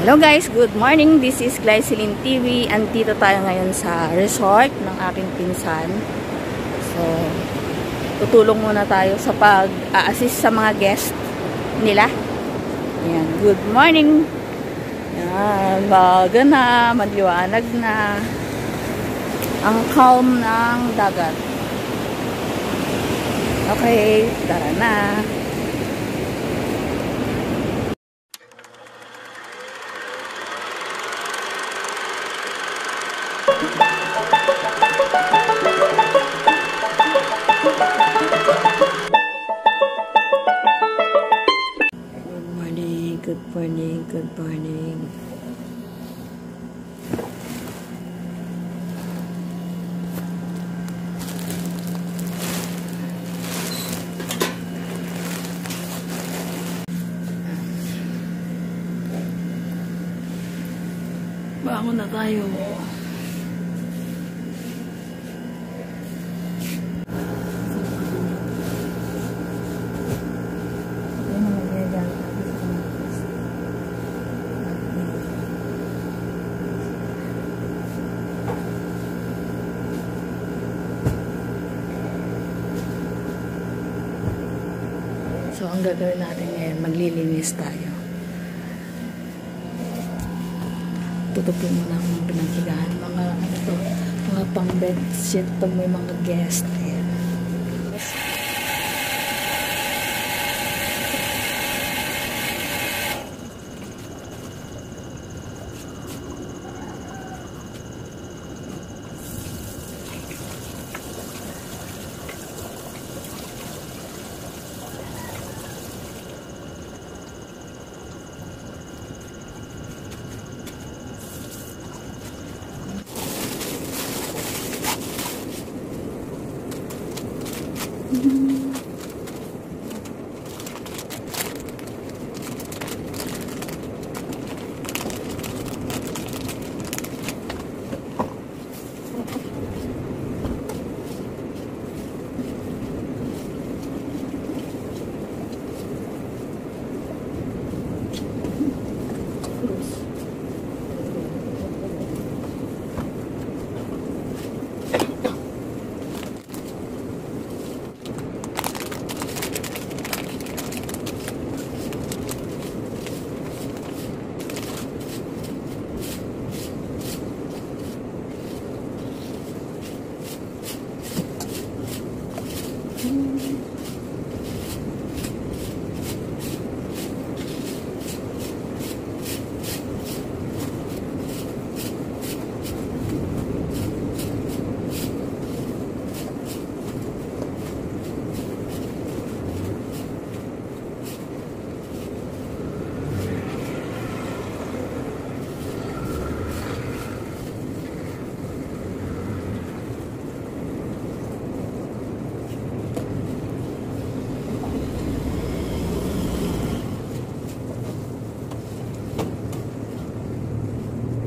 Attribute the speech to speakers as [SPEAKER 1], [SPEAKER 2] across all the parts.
[SPEAKER 1] Hello guys, good morning. This is Glyceline TV. Andito tayo ngayon sa resort ng aking pinsan. So, tutulong muna tayo sa pag-assist sa mga guest nila. Ayan, good morning. Ayan, baga na, maliwanag na. Ang calm ng dagat. Okay, tara na. Good morning. Bangon na tayo. So, ang gagawin natin ngayon, maglilinis tayo. Tutupin mo na ang pinaghigaan. Mga pang-bed sheet to, may mga guest. Ayan.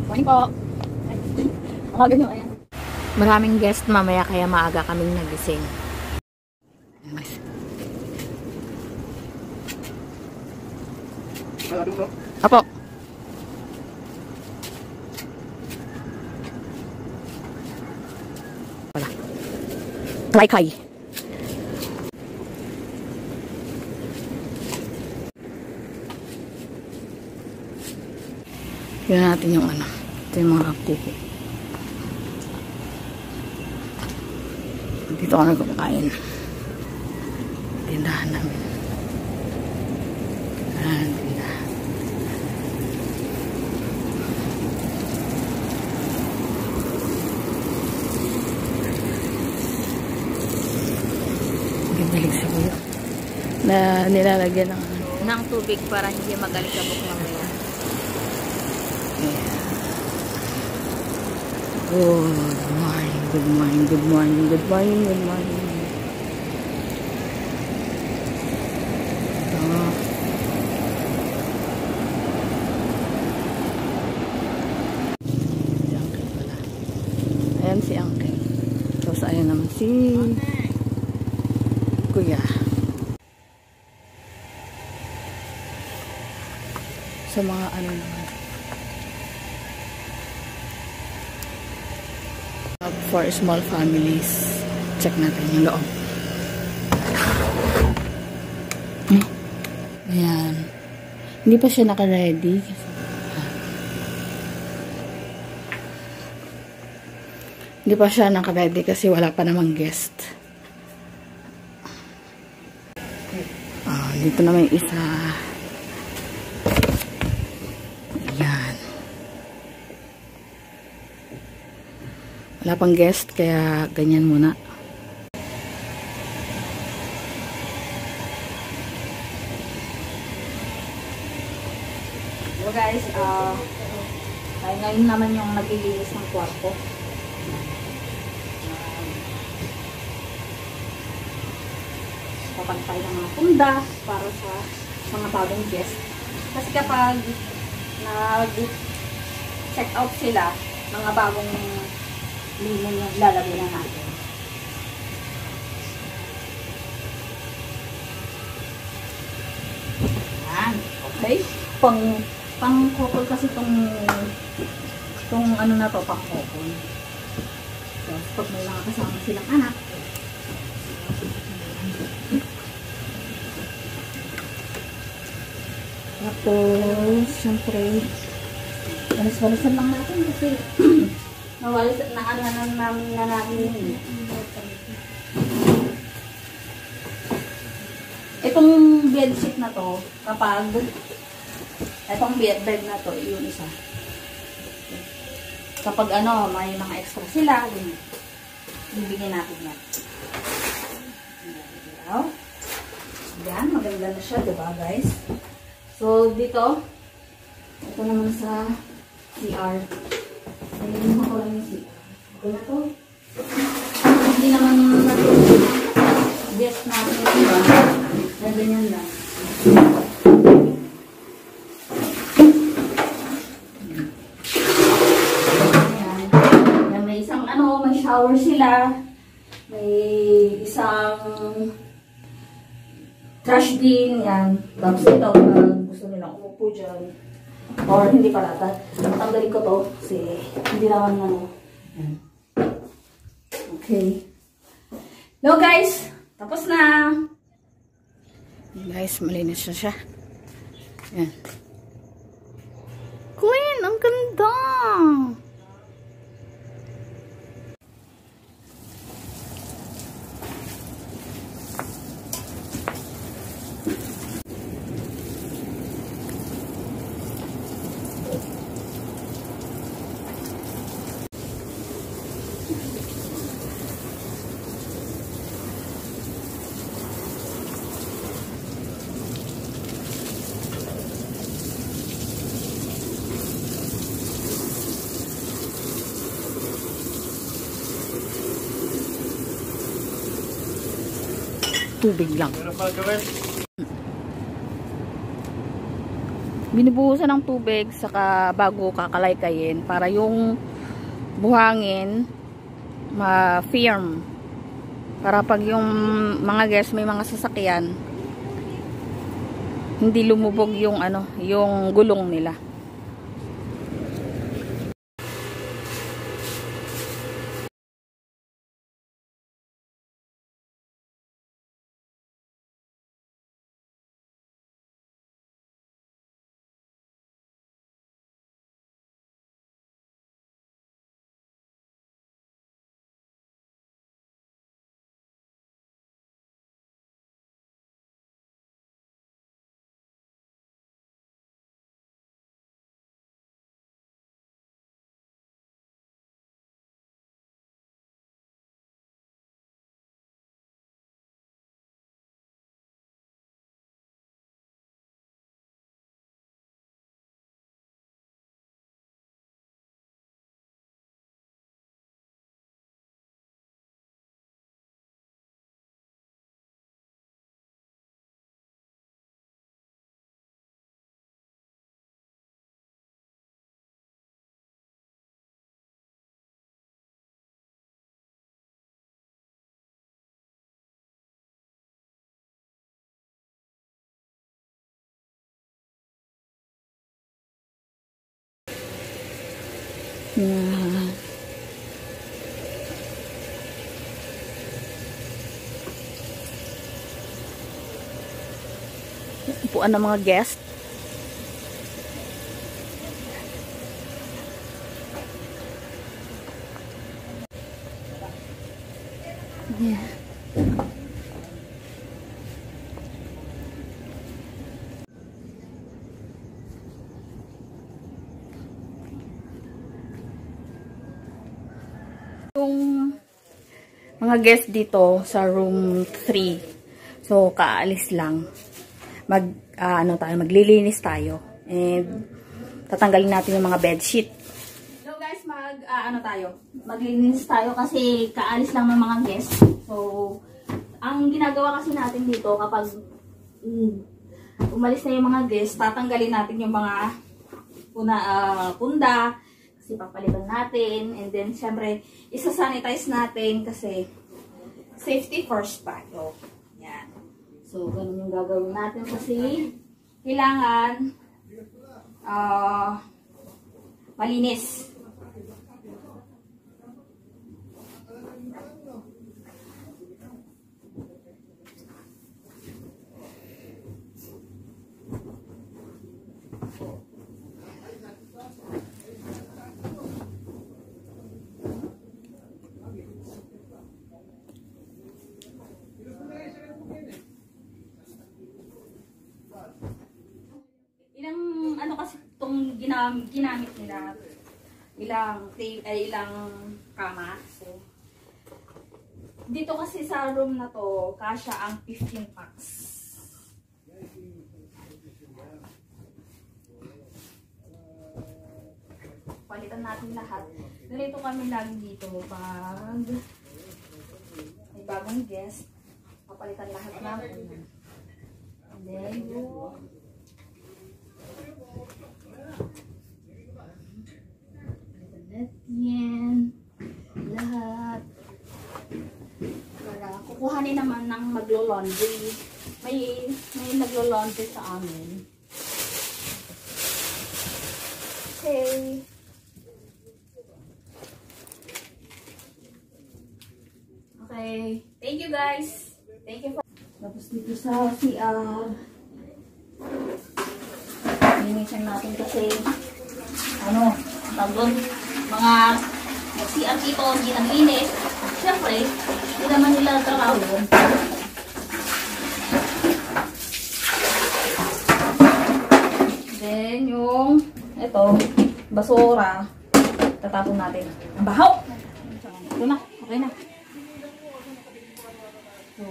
[SPEAKER 1] Morning po. Maraming guest mamaya kaya maaga kaming nagising. Apo. Wala. Kay. Yan natin yung ano. Ito yung mga kuko. Dito kami kumakain. Tindahan namin. Tindahan. Galing sa kuya. Na nilalagyan ng tubig para hindi magalikabok mamaya. Good morning. Ayan si Uncle. Tapos ayan naman si Kuya. Sa mga ano naman. for small families. Check natin yung loob. Ayan. Hindi pa siya naka-ready. Hindi pa siya naka-ready kasi wala pa namang guest. Dito na may isa. Ayan. Wala pang guest kaya ganyan muna. So guys, tayo ngayon naman yung naglilinis ng kwarto. Papantay ng mga punda para sa mga bagong guest. Kasi kapag nag-check out sila, mga bagong linen yung lalagay na natin. Yan. Okay. Pang couple kasi itong ano na to, pang couple. So, pag may mga kasama silang anak, tapos, syempre, walis-walisan lang natin kasi nawalis na ano na natin yun. Itong bedsheet na to, kapag itong bed na to, yung isa. Kapag ano, may mga extra sila, bibigyan natin yan. Yan, maganda na siya, diba guys? So, dito, ito naman sa CR. Nalilimutan ko lang yung CR. Okay na to. Hindi naman best natin yung iba. Na ganyan lang. Ayan. Ayan, may isang ano, may shower sila. May isang trash bin, yan. Tapos ito, gusto nilang umupo dyan. Or hindi pala. Tanggalin ko to kasi hindi naman ano. Yan. Okay. No guys, tapos na. Guys, malinis na siya. Yan. Clean, ang ganda. Tubig lang. Binubuhusan ng tubig saka bago kakalaykayin para yung buhangin ma-firm. Para pag yung mga guests may mga sasakyan, hindi lumubog yung ano, yung gulong nila. Yan. upuan ng mga guest. Yeah. Yung mga guest dito sa room 3. So, kaalis lang. Maglilinis tayo. And, tatanggalin natin yung mga bedsheet. So, guys, maglilinis tayo kasi kaalis lang ng mga guest. So, ang ginagawa kasi natin dito kapag umalis na yung mga guest, tatanggalin natin yung mga punda. Kasi papalitan natin. And then, syempre, isa-sanitize natin kasi safety first pa. So, yan. So, ganun yung gagawin natin kasi kailangan malinis. Kasi itong ginamit nila, ilang kama. So, dito kasi sa room na to, kasya ang 15 packs. Palitan natin lahat. Ganito kami lagi dito pag may bagong guest. Papalitan lahat natin. And then, yan. Lahat. Para kukuhanin naman ng maglo-laundry. May naglo-laundry sa amin. Okay. Okay. Thank you guys. Thank you for... Tapos dito sa CR. Linisan natin kasi mga CR dito hindi naglinis. Siyempre, hindi naman nila trabaho yun. Then, yung ito, basura, tatapon natin. Ang bahaw! Ito na, okay na. So,